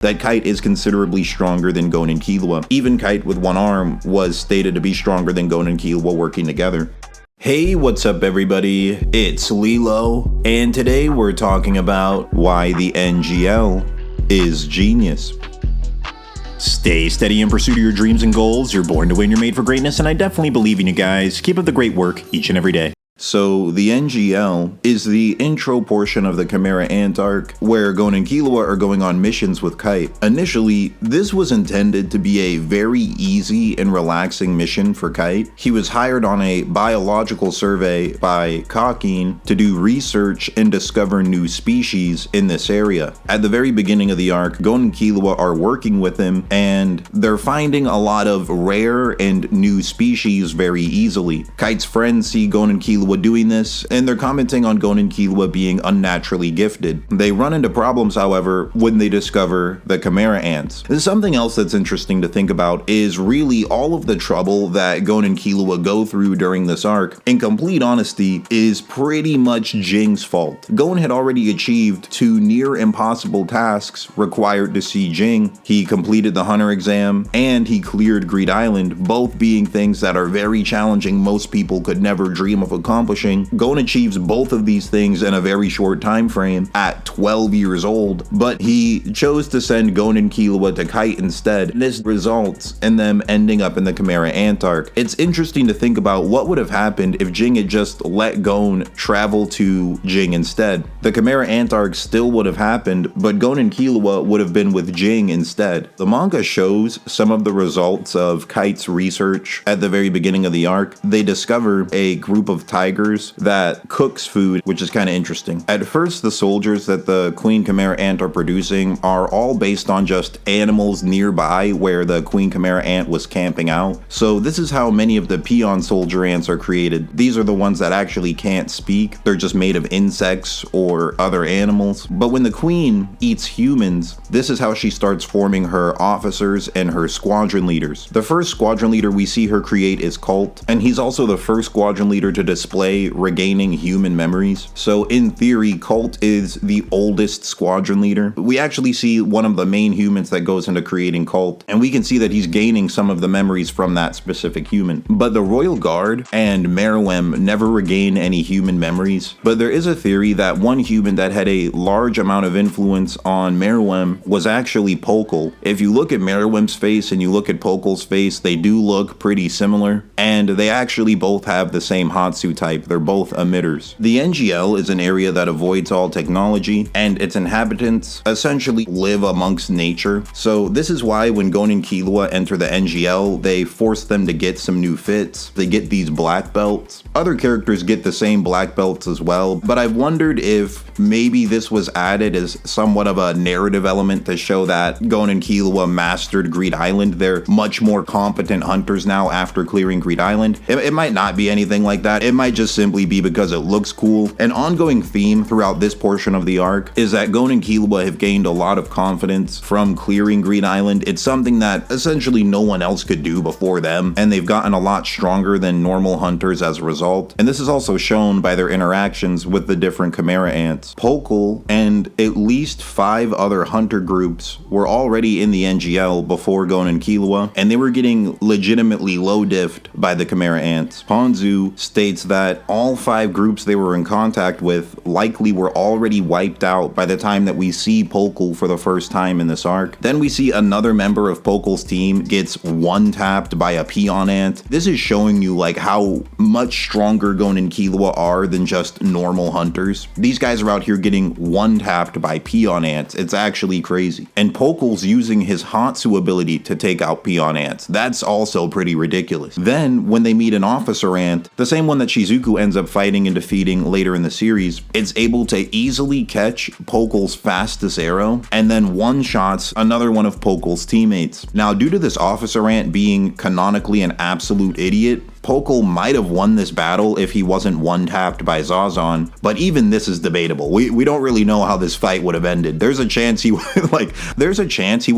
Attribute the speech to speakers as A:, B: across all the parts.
A: that Kite is considerably stronger than Gon and Killua. Even Kite with one arm was stated to be stronger than Gon and Killua working together. Hey, what's up everybody? It's LeeLos, and today we're talking about why the NGL is genius. Stay steady in pursuit of your dreams and goals. You're born to win, you're made for greatness, and I definitely believe in you guys. Keep up the great work each and every day. So the NGL is the intro portion of the Chimera Ant Arc, where Gon and Killua are going on missions with Kite. Initially, this was intended to be a very easy and relaxing mission for Kite. He was hired on a biological survey by Kakin to do research and discover new species in this area. At the very beginning of the arc, Gon and Killua are working with him, and they're finding a lot of rare and new species very easily. Kite's friends see Gon and Killua doing this, and they're commenting on Gon and Killua being unnaturally gifted. They run into problems, however, when they discover the Chimera Ants. Something else that's interesting to think about is really all of the trouble that Gon and Killua go through during this arc, in complete honesty, is pretty much Jing's fault. Gon had already achieved 2 near impossible tasks required to see Jing. He completed the Hunter exam, and he cleared Greed Island, both being things that are very challenging most people could never dream of accomplishing. Gon achieves both of these things in a very short time frame at 12 years old, but he chose to send Gon and Killua to Kite instead. This results in them ending up in the Chimera Ant Arc. It's interesting to think about what would have happened if Jing had just let Gon travel to Jing instead. The Chimera Ant Arc still would have happened, but Gon and Killua would have been with Jing instead. The manga shows some of the results of Kite's research at the very beginning of the arc. They discover a group of tigers that cooks food, which is kind of interesting. At first, the soldiers that the Queen Chimera Ant are producing are all based on just animals nearby where the Queen Chimera Ant was camping out. So this is how many of the peon soldier ants are created. These are the ones that actually can't speak. They're just made of insects or other animals. But when the Queen eats humans, this is how she starts forming her officers and her squadron leaders. The first squadron leader we see her create is Colt, and he's also the first squadron leader to display regaining human memories. So in theory, Colt is the oldest squadron leader. We actually see one of the main humans that goes into creating Colt, and we can see that he's gaining some of the memories from that specific human. But the Royal Guard and Meruem never regain any human memories. But there is a theory that one human that had a large amount of influence on Meruem was actually Pokol. If you look at Meruem's face and you look at Pokol's face, they do look pretty similar, and they actually both have the same Hatsu type. They're both emitters. The NGL is an area that avoids all technology, and its inhabitants essentially live amongst nature. So this is why when Gon and Killua enter the NGL, they force them to get some new fits. They get these black belts. Other characters get the same black belts as well, but I've wondered if maybe this was added as somewhat of a narrative element to show that Gon and Killua mastered Greed Island. They're much more competent hunters now after clearing Greed Island. It might not be anything like that. It might just simply be because it looks cool. An ongoing theme throughout this portion of the arc is that Gon and Killua have gained a lot of confidence from clearing Greed Island. It's something that essentially no one else could do before them, and they've gotten a lot stronger than normal hunters as a result. And this is also shown by their interactions with the different Chimera Ants. Pokol and at least 5 other hunter groups were already in the NGL before Gon and Killua, and they were getting legitimately low-diffed by the Chimera Ants. Ponzu states that all 5 groups they were in contact with likely were already wiped out by the time that we see Pokol for the first time in this arc. Then we see another member of Pokol's team gets one-tapped by a peon ant. This is showing you like how much stronger Gon and Killua are than just normal hunters. These guys are out here getting one-tapped by peon ants. It's actually crazy. And Pokol's using his Hatsu ability to take out peon ants. That's also pretty ridiculous. Then when they meet an officer ant, the same one that Shizuku ends up fighting and defeating later in the series, it's able to easily catch Pokol's fastest arrow and then one-shots another one of Pokol's teammates. Now, due to this officer ant being canonically an absolute idiot, Pokol might have won this battle if he wasn't one-tapped by Zazon, but even this is debatable. We don't really know how this fight would have ended. There's a chance he would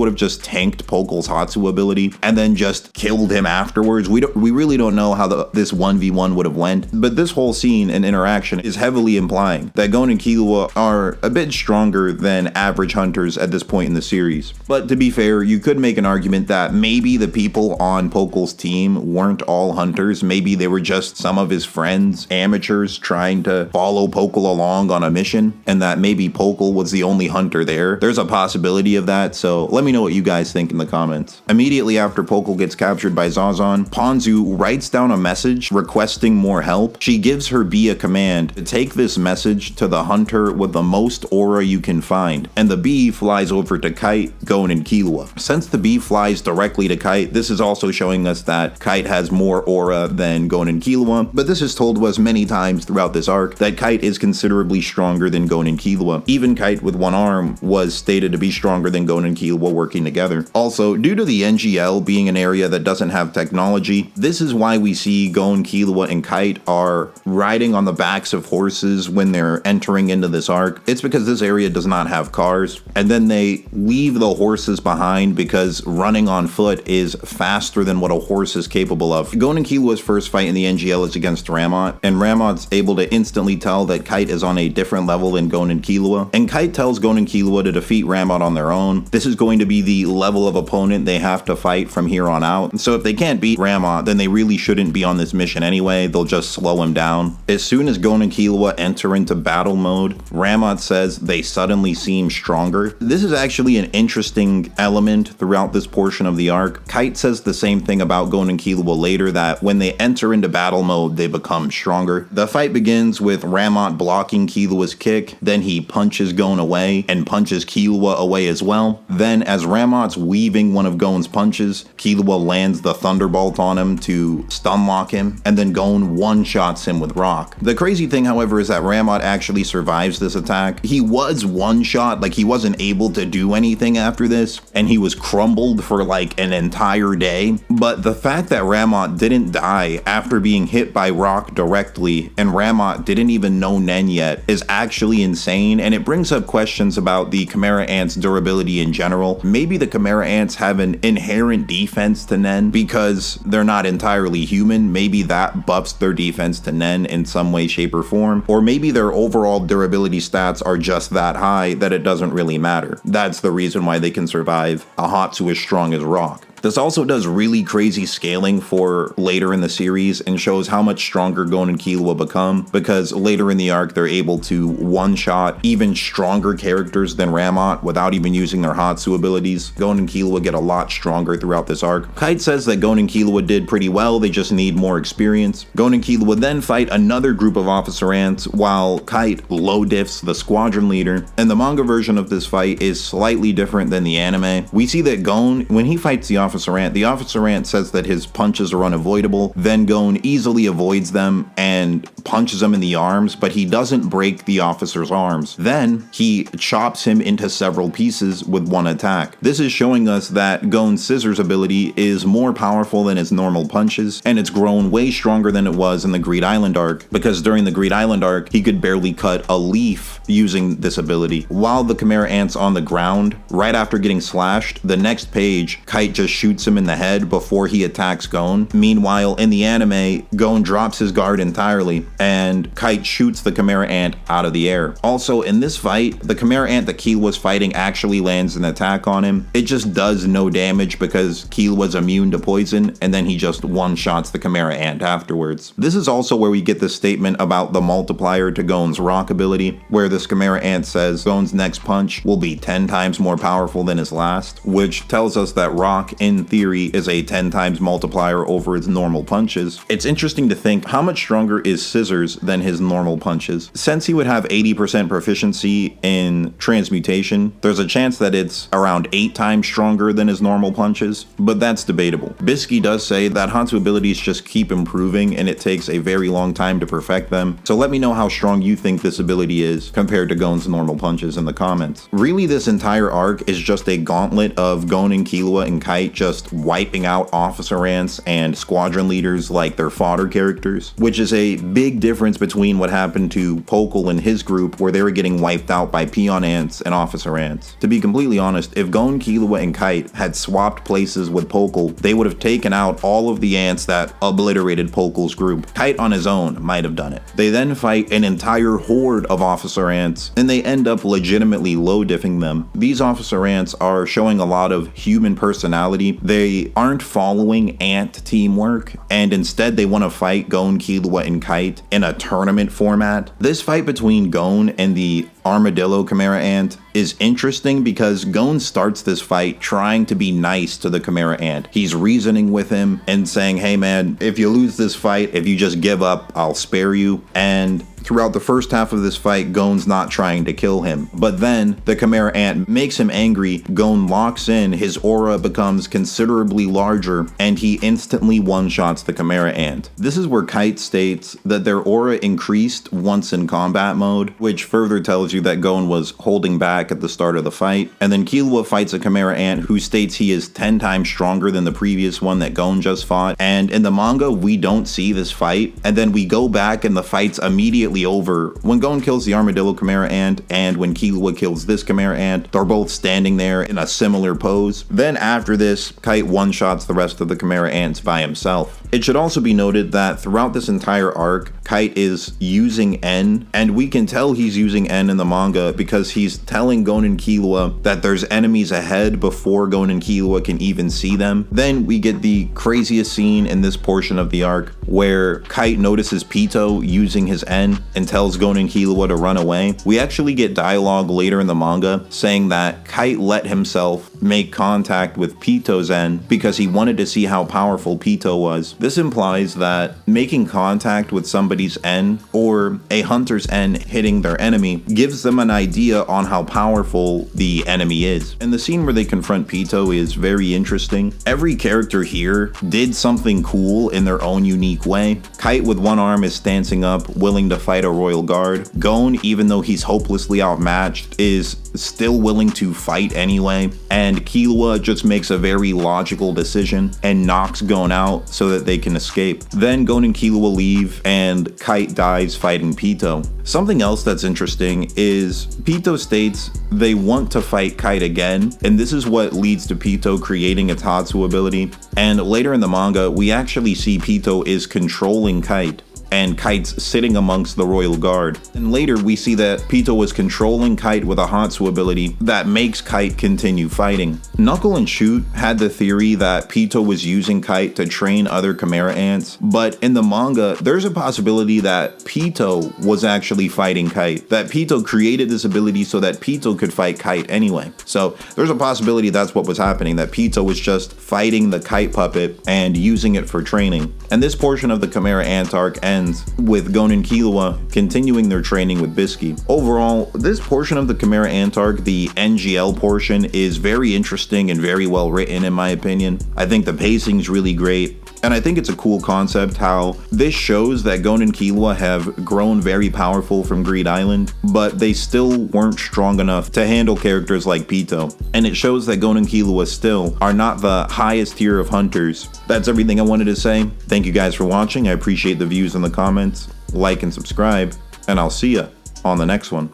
A: have just tanked Pokol's Hatsu ability and then just killed him afterwards. We really don't know how this 1v1 would have went, but this whole scene and interaction is heavily implying that Gon and Killua are a bit stronger than average hunters at this point in the series. But to be fair, you could make an argument that maybe the people on Pokol's team weren't all hunters. Maybe they were just some of his friends, amateurs, trying to follow Pokol along on a mission, and that maybe Pokol was the only hunter there. There's a possibility of that, so let me know what you guys think in the comments. Immediately after Pokol gets captured by Zazon, Ponzu writes down a message requesting more help. She gives her bee a command to take this message to the hunter with the most aura you can find, and the bee flies over to Kite, Gon, and Killua. Since the bee flies directly to Kite, this is also showing us that Kite has more aura than Gon and Killua, but this is told to us many times throughout this arc that Kite is considerably stronger than Gon and Killua. Even Kite with one arm was stated to be stronger than Gon and Killua working together. Also, due to the NGL being an area that doesn't have technology, this is why we see Gon, Killua, and Kite are riding on the backs of horses when they're entering into this arc. It's because this area does not have cars, and then they leave the horses behind because running on foot is faster than what a horse is capable of. Gon and Killua's first fight in the NGL is against Ramot, and Ramot's able to instantly tell that Kite is on a different level than Gon and Killua, and Kite tells Gon and Killua to defeat Ramot on their own. This is going to be the level of opponent they have to fight from here on out, so if they can't beat Ramot, then they really shouldn't be on this mission anyway. They'll just slow him down. As soon as Gon and Killua enter into battle mode, Ramot says they suddenly seem stronger. This is actually an interesting element throughout this portion of the arc. Kite says the same thing about Gon and Killua later, that when they enter into battle mode, they become stronger. The fight begins with Ramot blocking Killua's kick, then he punches Gon away and punches Killua away as well. Then as Ramot's weaving one of Gon's punches, Killua lands the Thunderbolt on him to stun lock him, and then Gon one-shots him with Rock. The crazy thing, however, is that Ramot actually survives this attack. He was one-shot, like he wasn't able to do anything after this, and he was crumbled for like an entire day. But the fact that Ramot didn't die after being hit by Rock directly, and Ramot didn't even know Nen yet, is actually insane, and it brings up questions about the Chimera Ant's durability in general. Maybe the Chimera Ants have an inherent defense to Nen because they're not entirely human. Maybe that buffs their defense to Nen in some way, shape, or form. Or maybe their overall durability stats are just that high that it doesn't really matter. That's the reason why they can survive a Hatsu as strong as Rock. This also does really crazy scaling for later in the series and shows how much stronger Gon and Killua become, because later in the arc they're able to one-shot even stronger characters than Ramot without even using their Hatsu abilities. Gon and Killua get a lot stronger throughout this arc. Kite says that Gon and Killua did pretty well, they just need more experience. Gon and Killua then fight another group of officer ants while Kite low diffs the squadron leader, and the manga version of this fight is slightly different than the anime. We see that Gon, when he fights the officer ant says that his punches are unavoidable, then Gon easily avoids them and punches him in the arms, but he doesn't break the officer's arms. Then he chops him into several pieces with one attack. This is showing us that Gon's scissors ability is more powerful than his normal punches, and it's grown way stronger than it was in the Greed Island arc, because during the Greed Island arc, he could barely cut a leaf using this ability. While the Chimera Ant's on the ground, right after getting slashed, the next page, Kite just shoots him in the head before he attacks Gon. Meanwhile, in the anime, Gon drops his guard entirely, and Kite shoots the Chimera Ant out of the air. Also, in this fight, the Chimera Ant that Killua was fighting actually lands an attack on him. It just does no damage because Killua was immune to poison, and then he just one-shots the Chimera Ant afterwards. This is also where we get the statement about the multiplier to Gon's Rock ability, where this Chimera Ant says Gon's next punch will be 10 times more powerful than his last, which tells us that Rock, in theory, is a 10 times multiplier over its normal punches. It's interesting to think how much stronger is Scissors than his normal punches. Since he would have 80% proficiency in transmutation, there's a chance that it's around 8 times stronger than his normal punches, but that's debatable. Bisky does say that Hatsu abilities just keep improving and it takes a very long time to perfect them, so let me know how strong you think this ability is compared to Gon's normal punches in the comments. Really, this entire arc is just a gauntlet of Gon and Killua and Kite Kite just wiping out officer ants and squadron leaders like their fodder characters, which is a big difference between what happened to Pokal and his group, where they were getting wiped out by peon ants and officer ants. To be completely honest, if Gon, Killua, and Kite had swapped places with Pokal, they would have taken out all of the ants that obliterated Pokal's group. Kite on his own might have done it. They then fight an entire horde of officer ants, and they end up legitimately low diffing them. These officer ants are showing a lot of human personality. They aren't following ant teamwork, and instead they want to fight Gon, Killua, and Kite in a tournament format. This fight between Gon and the Armadillo Chimera Ant is interesting because Gon starts this fight trying to be nice to the Chimera Ant. He's reasoning with him and saying, hey man, if you lose this fight, if you just give up, I'll spare you. And throughout the first half of this fight, Gon's not trying to kill him. But then the Chimera Ant makes him angry. Gon locks in, his aura becomes considerably larger, and he instantly one-shots the Chimera Ant. This is where Kite states that their aura increased once in combat mode, which further tells you that Gon was holding back at the start of the fight. And then Killua fights a Chimera Ant who states he is 10 times stronger than the previous one that Gon just fought. And in the manga, we don't see this fight. And then we go back and the fight's immediately over. When Gon kills the Armadillo Chimera Ant and when Killua kills this Chimera Ant, they're both standing there in a similar pose. Then after this, Kite one-shots the rest of the Chimera Ants by himself. It should also be noted that throughout this entire arc, Kite is using N, and we can tell he's using N in the manga because he's telling Gon and Killua that there's enemies ahead before Gon and Killua can even see them. Then we get the craziest scene in this portion of the arc where Kite notices Pitou using his N and tells Gon and Killua to run away. We actually get dialogue later in the manga saying that Kite let himself make contact with Pitou's N because he wanted to see how powerful Pitou was. This implies that making contact with somebody's N or a hunter's N hitting their enemy gives them an idea on how powerful the enemy is. And the scene where they confront Pitou is very interesting. Every character here did something cool in their own unique way. Kite with one arm is stancing up, willing to fight a royal guard. Gon, even though he's hopelessly outmatched, is still willing to fight anyway. And Killua just makes a very logical decision and knocks Gon out so that they can escape. Then Gon and Killua leave and Kite dies fighting Pitou. Something else that's interesting is Pitou states they want to fight Kite again, and this is what leads to Pitou creating its Hatsu ability. And later in the manga, we actually see Pitou is controlling Kite, and Kite's sitting amongst the royal guard. And later we see that Pitou was controlling Kite with a Hatsu ability that makes Kite continue fighting. Knuckle and Shoot had the theory that Pitou was using Kite to train other Chimera Ants, but in the manga, there's a possibility that Pitou was actually fighting Kite, that Pitou created this ability so that Pitou could fight Kite anyway. So there's a possibility that's what was happening, that Pitou was just fighting the Kite puppet and using it for training. And this portion of the Chimera Ant Arc ends with Gon and Killua continuing their training with Bisky. Overall, this portion of the Chimera Ant Arc, the NGL portion, is very interesting and very well written in my opinion. I think the pacing's really great. And I think it's a cool concept how this shows that Gon and Killua have grown very powerful from Greed Island, but they still weren't strong enough to handle characters like Pitou. And it shows that Gon and Killua still are not the highest tier of hunters. That's everything I wanted to say. Thank you guys for watching. I appreciate the views in the comments. Like and subscribe, and I'll see ya on the next one.